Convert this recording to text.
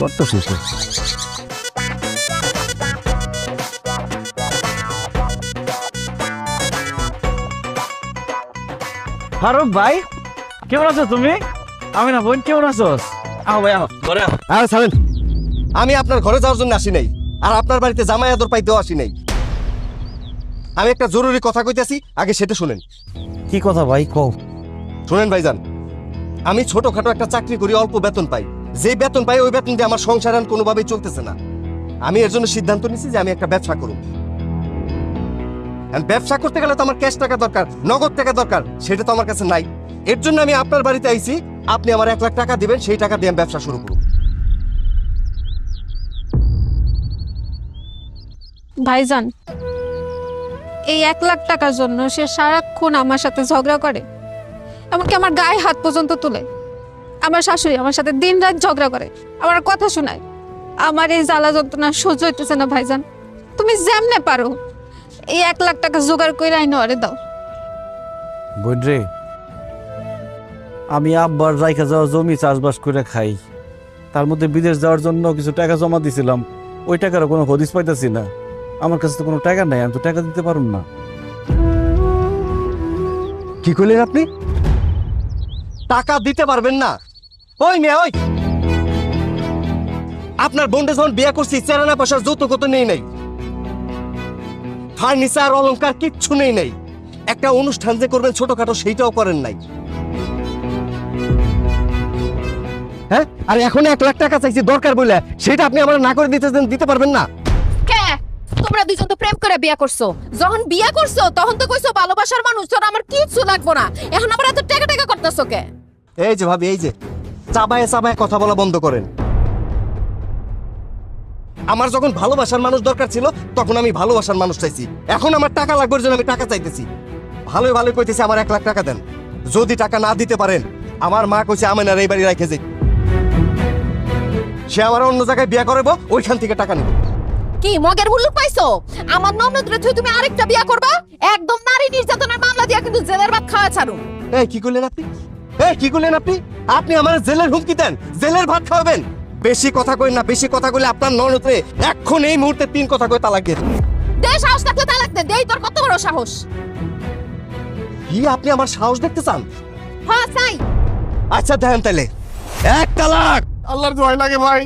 করতেছিস ফারুক ভাই কেমন আছো তুমি? আমি না বোন কেমন আছো? আহ ভাই ঘরে আরে ছাড়েন, আমি আপনার ঘরে যাওয়ার জন্য আসি নাই, আর আপনার বাড়িতে জামাই আদর পাইতেও আসি নাই। আমি একটা জরুরি কথা কইতেছি, আগে সেটা শুনেন। কি কথা ভাই কও? শুনেন ভাইজান, আমি ছোটখাটো একটা চাকরি করি, অল্প বেতন পাই। যেই বেতন পাই ওই বেতন দিয়ে আমার সংসার আর কোনোভাবেই চলতেছে না। আমি এর জন্য সিদ্ধান্ত নিয়েছি যে আমি একটা ব্যবসা করব। ব্যবসা করতে গেলে তো আমার ক্যাশ টাকা দরকার, নগদ টাকা দরকার, সেটা তো আমার কাছে নাই। এর জন্য আমি আপনার বাড়িতে আইছি, আপনি আমার 1 লাখ টাকা দিবেন, সেই টাকা দিয়ে আমি ব্যবসা শুরু করব। ভাইজান, এই 1 লাখ টাকার জন্য সে সারাক্ষণ আমার সাথে ঝগড়া করে, এমনকি আমার গায়ে হাত পর্যন্ত তুলে। আমার শাশুড়ি আমার সাথে দিনরাত ঝগড়া করে, আমার কথা শোনায়। আমার এই জ্বালা যন্ত্রণা সহ্য হইতেছে না ভাইজান। তুমি যেমনে পারো এই 1 লাখ টাকা জোগাড় করে আইনো আরে দাও। বোন রে, আমি আব্বার রাইখা যাওয়া জমি চাষবাস করে খাই, তার মধ্যে বিদেশ যাওয়ার জন্য কিছু টাকা জমা দিছিলাম, ওই টাকারও কোনো হদিস পাইতেছি না। আমার কাছে তো কোনো টাকা নাই, আমি তো টাকা দিতে পারুম না। কি করলেন আপনি? টাকা দিতে পারবেন না? ওই মেয়ে ওই, আপনার বোনটা যখন বিয়ে করছি চেরানা পয়সার যৌতুক তো নেই নাই, ফার্নিচার অলংকার কিচ্ছু নেই নাই। একটা অনুষ্ঠান যে করবেন ছোটখাটো সেইটাও করেন নাই। হ্যাঁ, আর এখন 1 লাখ টাকা চাইছি দরকার বলে, সেটা আপনি আমার না করে দিতে পারবেন না? কে তোমরা দুজন তো প্রেম করে বিয়া করছো, যখন বিয়া করছো তখন তো কইছো ভালোবাসার মানুষ, তোর আমার কিচ্ছু লাগবো না, এখন আবার এত টাকা টাকা করতেছো কে? এই যে ভাবি, এই যে চাবায়ে চাবায়ে কথা বলা বন্ধ করেন। আমার যখন ভালোবাসার মানুষ দরকার ছিল তখন আমি ভালোবাসার মানুষ চাইছি, এখন আমার টাকা লাগবে জন্য আমি টাকা চাইতেছি। ভালোই ভালোই কইতেছি আমার 1 লাখ টাকা দেন, যদি টাকা না দিতে পারেন আমার মা কইছে আমেনার এই বাড়ি রাখে যাই, সে আমার অন্য জায়গায় বিয়ে করবো, ওইখান থেকে টাকা নিব। কি মগের মুল্লুক পাইছো? আমার ননদরে তুমি আরেকটা বিয়া করবা? একদম নারী নির্যাতনের মামলা দিয়া কিন্তু জেলের ভাত খাওয়া ছাড়ো। এই কি করলেন আপনি? এই কি করলেন আপনি? আপনি আমার জেলের হুমকি দেন, জেলের ভাত খাওয়াবেন? বেশি কথা কই না, বেশি কথা কইলে আপনার ননদরে এখন এই মুহূর্তে 3 কথা কই তালাক দিয়ে দেব। দে সাহস থাকলে তালাক দে, দেই তোর কত বড় সাহস। কি আপনি আমার সাহস দেখতে চান? হ্যাঁ চাই। আচ্ছা দেন তাহলে 1 তালাক। আল্লাহর দোহাই লাগে ভাই,